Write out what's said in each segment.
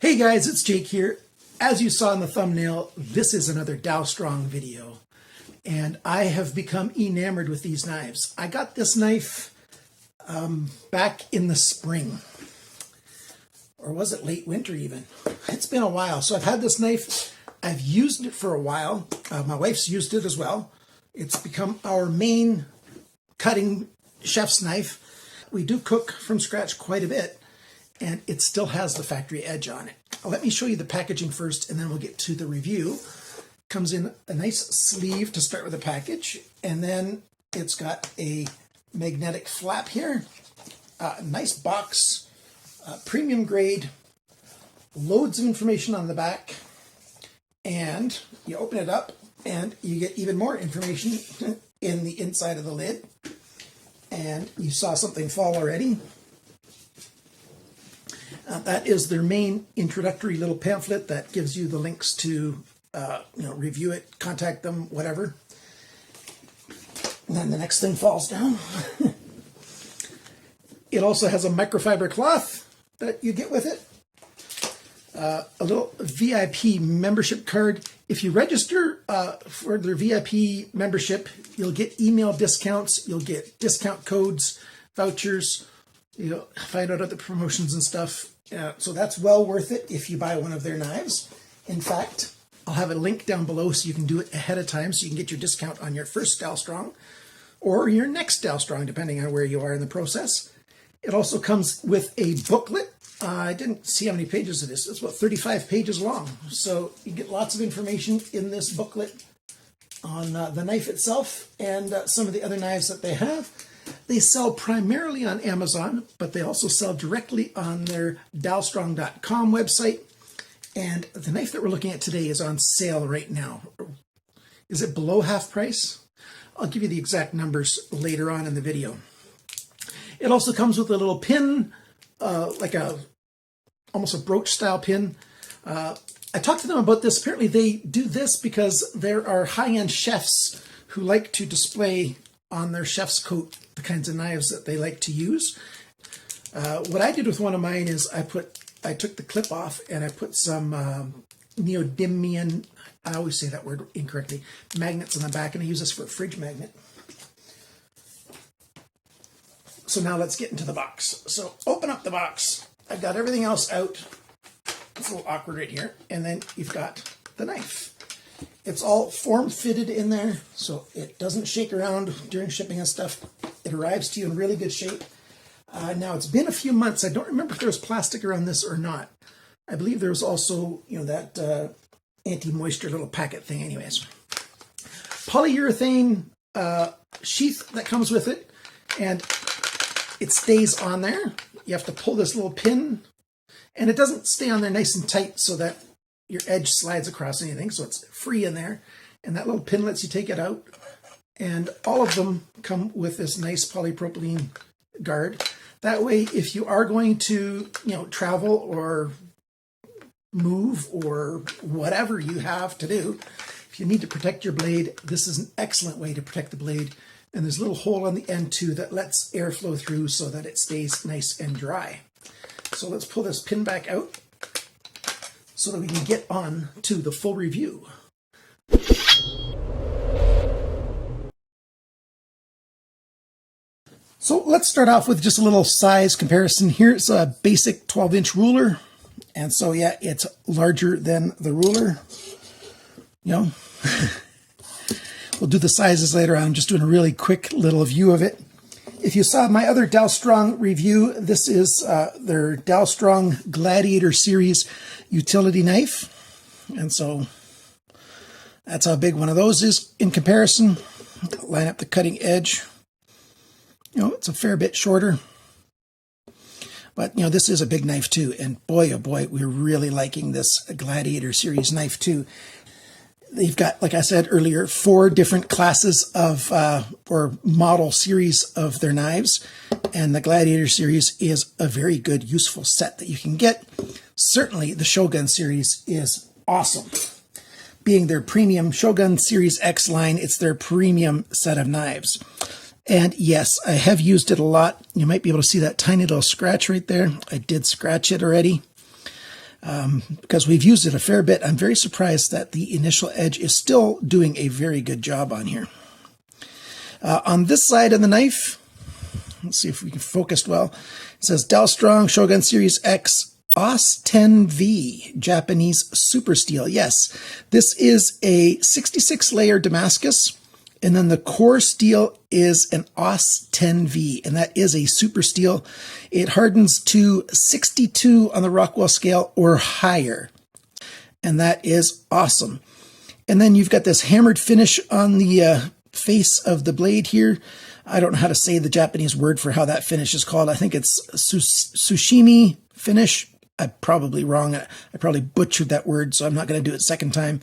Hey guys, it's Jake here. As you saw in the thumbnail, this is another Dalstrong video. And I have become enamored with these knives. I got this knife back in the spring. Or was it late winter even? It's been a while. So I've had this knife. I've used it for a while. My wife's used it as well. It's become our main cutting chef's knife. We do cook from scratch quite a bit. And it still has the factory edge on it. Let me show you the packaging first, and then we'll get to the review. Comes in a nice sleeve to start with the package, and then it's got a magnetic flap here, nice box, premium grade, loads of information on the back, and you open it up, and you get even more information in the inside of the lid. And you saw something fall already. That is their main introductory little pamphlet that gives you the links to review it, contact them, whatever. And then the next thing falls down. It also has a microfiber cloth that you get with it. A little VIP membership card. If you register for their VIP membership, you'll get email discounts, you'll get discount codes, vouchers, you'll find out other promotions and stuff. So that's well worth it if you buy one of their knives. In fact, I'll have a link down below so you can do it ahead of time so you can get your discount on your first Dalstrong or your next Dalstrong, depending on where you are in the process. It also comes with a booklet. I didn't see how many pages it is. It's about 35 pages long. So you get lots of information in this booklet on the knife itself and some of the other knives that they have. They sell primarily on Amazon, but they also sell directly on their Dalstrong.com website. And the knife that we're looking at today is on sale right now. Is it below half price? I'll give you the exact numbers later on in the video. It also comes with a little pin, like almost a brooch style pin. I talked to them about this. Apparently they do this because there are high-end chefs who like to display on their chef's coat the kinds of knives that they like to use. What I did with one of mine is I took the clip off and I put some neodymium, I always say that word incorrectly, magnets on the back, and I use this for a fridge magnet. So now let's get into the box. So open up the box. I've got everything else out. It's a little awkward right here. And then you've got the knife. It's all form-fitted in there, so it doesn't shake around during shipping and stuff. It arrives to you in really good shape. Now, it's been a few months. I don't remember if there was plastic around this or not. I believe there was also, that anti-moisture little packet thing anyways. Polyurethane sheath that comes with it, and it stays on there. You have to pull this little pin, and it doesn't stay on there nice and tight so that your edge slides across anything, so it's free in there. And that little pin lets you take it out. And all of them come with this nice polypropylene guard. That way, if you are going to, travel or move or whatever you have to do, if you need to protect your blade, this is an excellent way to protect the blade. And there's a little hole on the end too that lets air flow through so that it stays nice and dry. So let's pull this pin back out so that we can get on to the full review. So let's start off with just a little size comparison. Here's a basic 12-inch ruler. And so, yeah, it's larger than the ruler. We'll do the sizes later on. I'm just doing a really quick little view of it. If you saw my other Dalstrong review, this is their Dalstrong Gladiator Series utility knife. And so that's how big one of those is in comparison. Line up the cutting edge. It's a fair bit shorter. But, this is a big knife too. And boy, oh boy, we're really liking this Gladiator Series knife too. They've got, like I said earlier, 4 different classes of, or model series of their knives. And the Gladiator series is a very good, useful set that you can get. Certainly the Shogun series is awesome. Being their premium Shogun Series X line, it's their premium set of knives. And yes, I have used it a lot. You might be able to see that tiny little scratch right there. I did scratch it already. because we've used it a fair bit. I'm very surprised that the initial edge is still doing a very good job on here. On this side of the knife, let's see if we can focus well. It says Dalstrong Shogun Series X OS 10V Japanese Super Steel. Yes, this is a 66 layer Damascus, and then the core steel is an OS 10V, and that is a super steel. It hardens to 62 on the Rockwell scale or higher, and that is awesome. And then you've got this hammered finish on the face of the blade here. I don't know how to say the Japanese word for how that finish is called. I think it's sushimi finish. I'm probably wrong. I probably butchered that word, so I'm not going to do it a second time.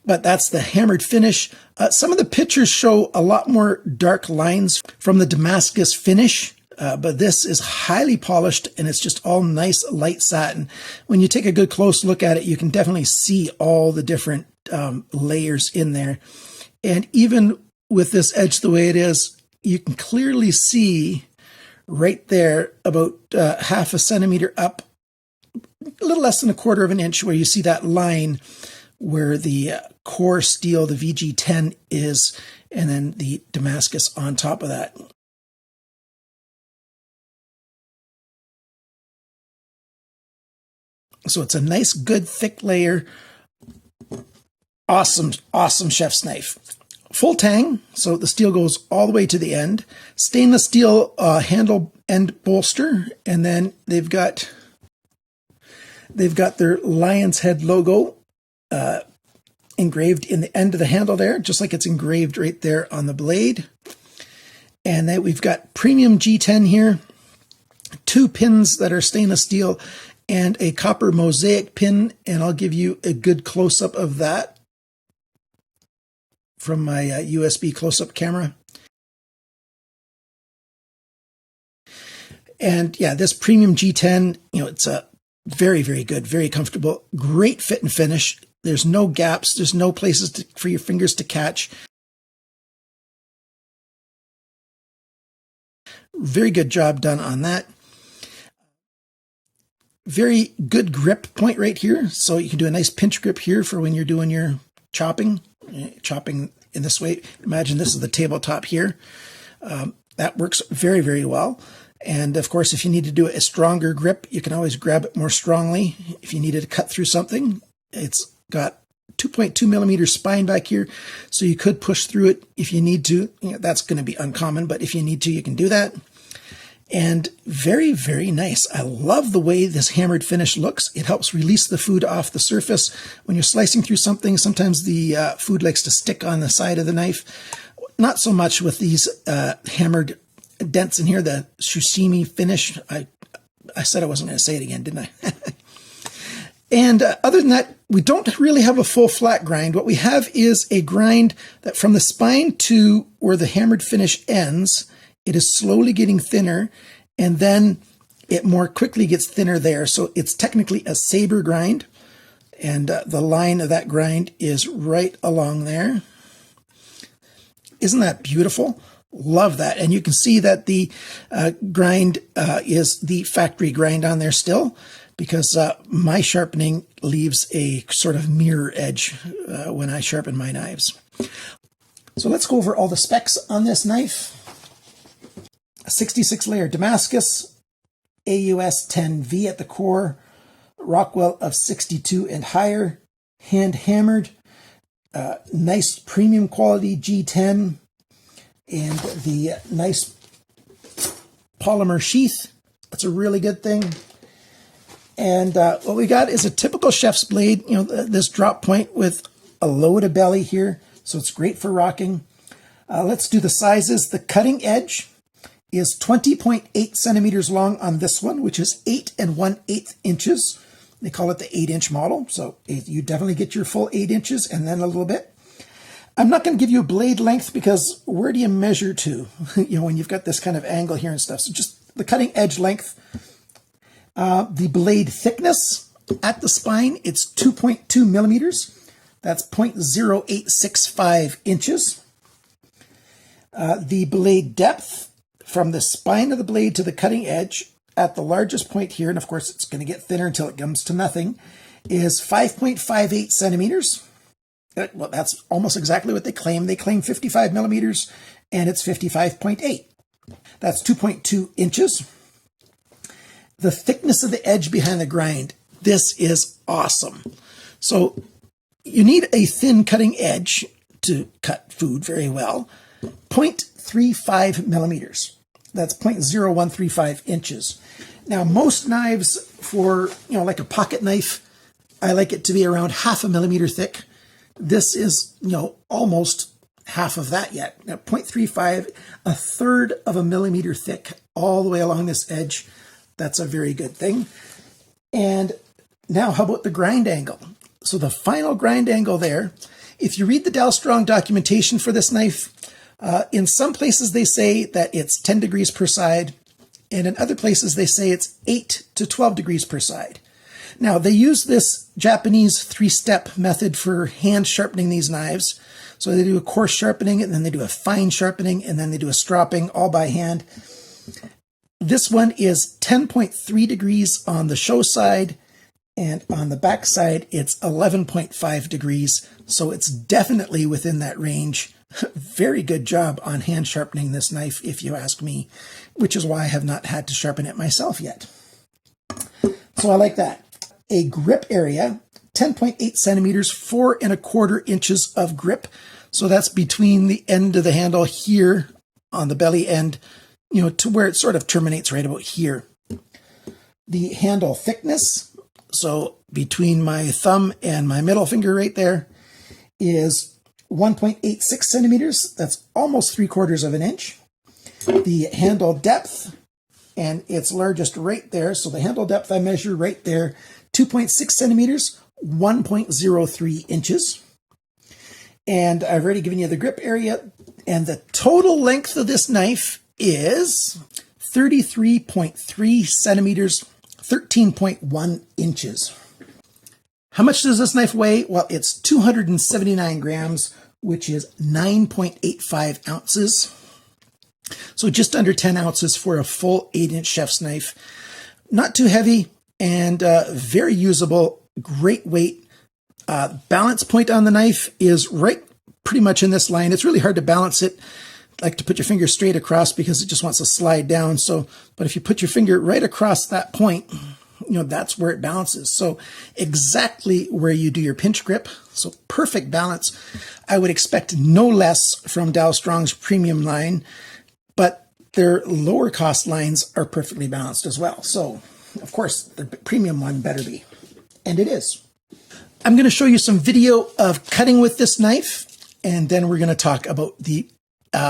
But that's the hammered finish. Some of the pictures show a lot more dark lines from the Damascus finish, but this is highly polished, and it's just all nice light satin. When you take a good close look at it, you can definitely see all the different layers in there. And even with this edge the way it is, you can clearly see right there about half a centimeter up, a little less than 1/4 of an inch, where you see that line where the core steel, the VG10 is, and then the Damascus on top of that. So it's a nice, good, thick layer. Awesome, awesome chef's knife. Full tang, so the steel goes all the way to the end. Stainless steel handle end bolster, and then they've got their lion's head logo engraved in the end of the handle there, just like it's engraved right there on the blade. And then we've got premium G10 here, 2 pins that are stainless steel, and a copper mosaic pin, and I'll give you a good close-up of that from my USB close-up camera. And yeah, this premium G10, it's a very, very good, very comfortable, great fit and finish. There's no gaps. There's no places for your fingers to catch. Very good job done on that. Very good grip point right here. So you can do a nice pinch grip here for when you're doing your chopping in this way. Imagine this is the tabletop here. That works very, very well. And of course, if you need to do a stronger grip, you can always grab it more strongly. If you needed to cut through something, it's got 2.2 millimeter spine back here, so you could push through it if you need to. That's going to be uncommon, but if you need to, you can do that. And very, very nice. I love the way this hammered finish looks. It helps release the food off the surface. When you're slicing through something, sometimes the food likes to stick on the side of the knife. Not so much with these hammered dents in here, the sushimi finish. I said I wasn't going to say it again, didn't I? And other than that, we don't really have a full flat grind. What we have is a grind that from the spine to where the hammered finish ends, it is slowly getting thinner, and then it more quickly gets thinner there. So it's technically a saber grind, and the line of that grind is right along there. Isn't that beautiful? Love that. And you can see that the grind is the factory grind on there still, because my sharpening leaves a sort of mirror edge when I sharpen my knives. So let's go over all the specs on this knife. A 66 layer Damascus, AUS 10V at the core, Rockwell of 62 and higher, hand hammered, nice premium quality G10, and the nice polymer sheath. That's a really good thing. And what we got is a typical chef's blade, this drop point with a low belly here. So it's great for rocking. Let's do the sizes. The cutting edge is 20.8 centimeters long on this one, which is 8 1/8 inches. They call it the 8-inch model. So you definitely get your full 8 inches and then a little bit. I'm not going to give you a blade length because where do you measure to? When you've got this kind of angle here and stuff. So just the cutting edge length. The blade thickness at the spine, it's 2.2 millimeters. That's 0.0865 inches. The blade depth from the spine of the blade to the cutting edge at the largest point here, and of course it's going to get thinner until it comes to nothing, is 5.58 centimeters. Well, that's almost exactly what they claim. They claim 55 millimeters, and it's 55.8. That's 2.2 inches. The thickness of the edge behind the grind, this is awesome. So you need a thin cutting edge to cut food very well. 0.35 millimeters. That's 0.0135 inches. Now, most knives for, like a pocket knife, I like it to be around 0.5 millimeter thick. This is, almost half of that yet. Now, 0.35, 1/3 of a millimeter thick all the way along this edge. That's a very good thing. And now how about the grind angle? So the final grind angle there, if you read the Dalstrong documentation for this knife, in some places they say that it's 10 degrees per side, and in other places they say it's 8 to 12 degrees per side. Now, they use this Japanese 3-step method for hand sharpening these knives. So they do a coarse sharpening, and then they do a fine sharpening, and then they do a stropping all by hand. This one is 10.3 degrees on the show side, and on the back side, it's 11.5 degrees. So it's definitely within that range. Very good job on hand sharpening this knife, if you ask me, which is why I have not had to sharpen it myself yet. So I like that. A grip area, 10.8 centimeters, 4¼ inches of grip. So that's between the end of the handle here on the belly end, to where it sort of terminates right about here. The handle thickness, so between my thumb and my middle finger right there, is 1.86 centimeters. That's almost 3/4 of an inch. The handle depth, and it's largest right there. So the handle depth I measure right there, 2.6 centimeters, 1.03 inches. And I've already given you the grip area. And the total length of this knife is 33.3 centimeters, 13.1 inches. How much does this knife weigh? Well, it's 279 grams, which is 9.85 ounces. So just under 10 ounces for a full 8-inch chef's knife. Not too heavy and very usable, great weight. Balance point on the knife is right pretty much in this line. It's really hard to balance it, like to put your finger straight across because it just wants to slide down. But if you put your finger right across that point, that's where it balances. So exactly where you do your pinch grip. So perfect balance. I would expect no less from Dalstrong's premium line, but their lower cost lines are perfectly balanced as well. So of course the premium one better be, and it is. I'm going to show you some video of cutting with this knife, and then we're going to talk about the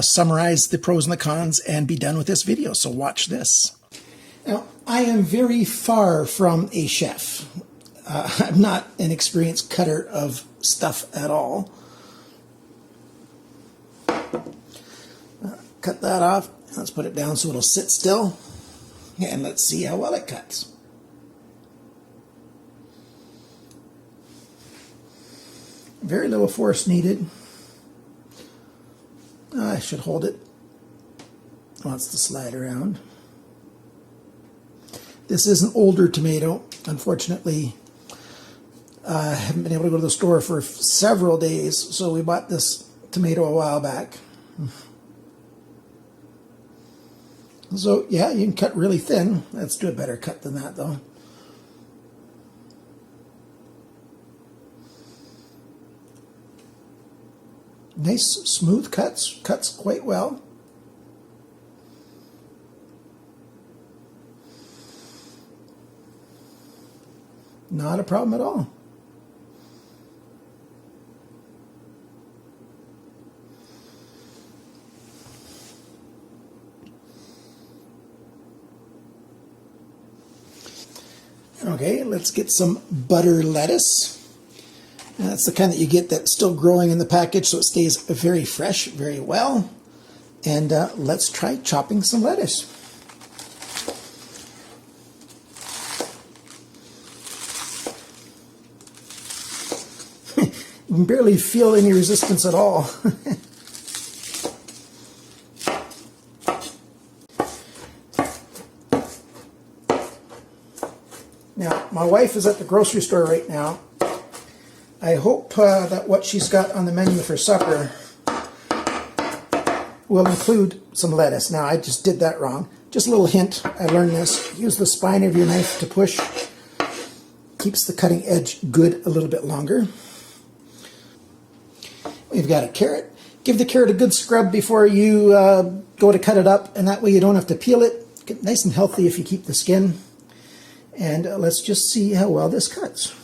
summarize the pros and the cons and be done with this video. So watch this. Now, I am very far from a chef. I'm not an experienced cutter of stuff at all. Cut that off. Let's put it down so it'll sit still. And let's see how well it cuts. Very little force needed. I should hold it. Wants to slide around. This is an older tomato. Unfortunately, I haven't been able to go to the store for several days, so we bought this tomato a while back. So yeah, you can cut really thin. Let's do a better cut than that though. Nice smooth cuts quite well. Not a problem at all. Okay, let's get some butter lettuce. That's the kind that you get that's still growing in the package, so it stays very fresh, very well. And let's try chopping some lettuce. You can barely feel any resistance at all. Now, my wife is at the grocery store right now. I hope that what she's got on the menu for supper will include some lettuce. Now, I just did that wrong. Just a little hint, I learned this. Use the spine of your knife to push. Keeps the cutting edge good a little bit longer. We've got a carrot. Give the carrot a good scrub before you go to cut it up, and that way you don't have to peel it. Get nice and healthy if you keep the skin. And let's just see how well this cuts.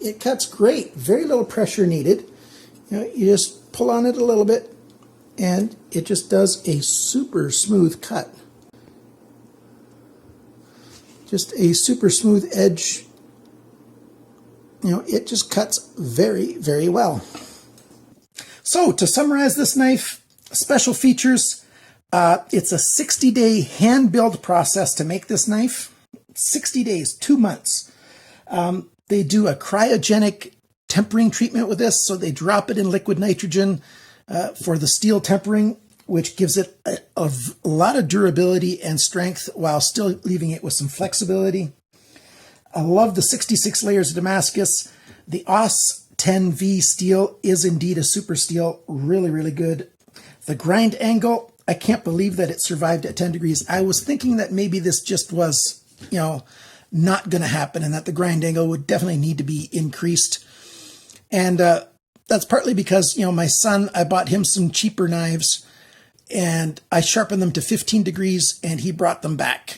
It cuts great. Very little pressure needed. You just pull on it a little bit, and it just does a super smooth cut. Just a super smooth edge. It just cuts very, very well. So to summarize this knife, special features, it's a 60-day hand-build process to make this knife. 60 days, 2 months. They do a cryogenic tempering treatment with this, so they drop it in liquid nitrogen for the steel tempering, which gives it a lot of durability and strength while still leaving it with some flexibility. I love the 66 layers of Damascus. The AUS 10V steel is indeed a super steel, really, really good. The grind angle, I can't believe that it survived at 10 degrees. I was thinking that maybe this just was, not going to happen, and that the grind angle would definitely need to be increased. And that's partly because, my son, I bought him some cheaper knives, and I sharpened them to 15 degrees, and he brought them back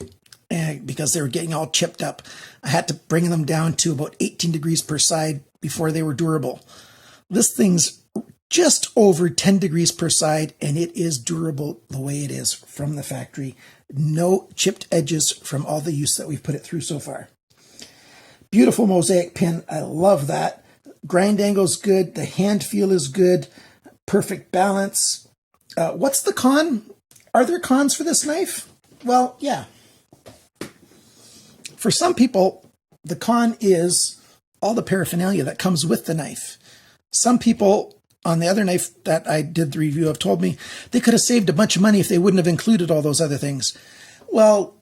because they were getting all chipped up. I had to bring them down to about 18 degrees per side before they were durable. This thing's just over 10 degrees per side, and it is durable the way it is from the factory. No chipped edges from all the use that we've put it through so far. Beautiful mosaic pin. I love that. Grind angle's good. The hand feel is good. Perfect balance. What's the con? Are there cons for this knife? Well, yeah. For some people, the con is all the paraphernalia that comes with the knife. Some people on the other knife that I did the review of told me they could have saved a bunch of money if they wouldn't have included all those other things. Well,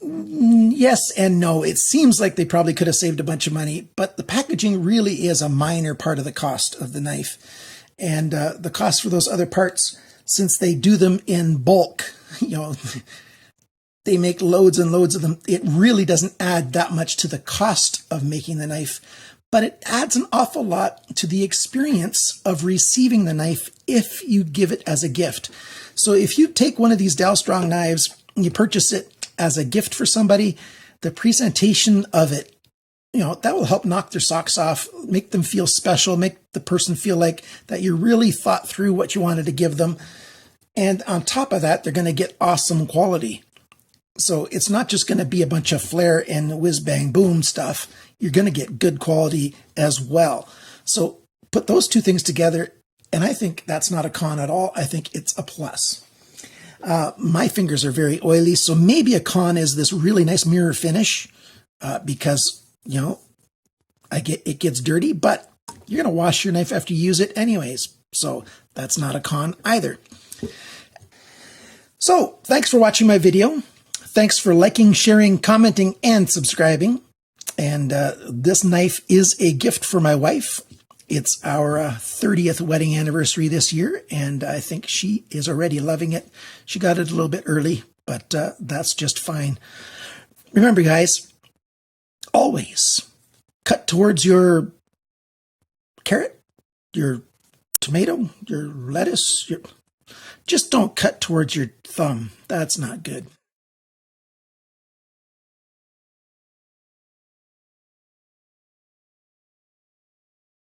yes and no. It seems like they probably could have saved a bunch of money, but the packaging really is a minor part of the cost of the knife. And the cost for those other parts, since they do them in bulk, they make loads and loads of them, it really doesn't add that much to the cost of making the knife. But it adds an awful lot to the experience of receiving the knife if you give it as a gift. So if you take one of these Dalstrong knives and you purchase it as a gift for somebody, the presentation of it, that will help knock their socks off, make them feel special, make the person feel like that you really thought through what you wanted to give them. And on top of that, they're going to get awesome quality. So it's not just going to be a bunch of flare and whiz bang boom stuff. You're going to get good quality as well. So put those two things together, and I think that's not a con at all. I think it's a plus. My fingers are very oily, so maybe a con is this really nice mirror finish because, it gets dirty, but you're going to wash your knife after you use it anyways. So that's not a con either. So thanks for watching my video. Thanks for liking, sharing, commenting, and subscribing. And this knife is a gift for my wife. It's our 30th wedding anniversary this year, and I think she is already loving it. She got it a little bit early, but that's just fine. Remember, guys, always cut towards your carrot, your tomato, your lettuce. Just don't cut towards your thumb. That's not good.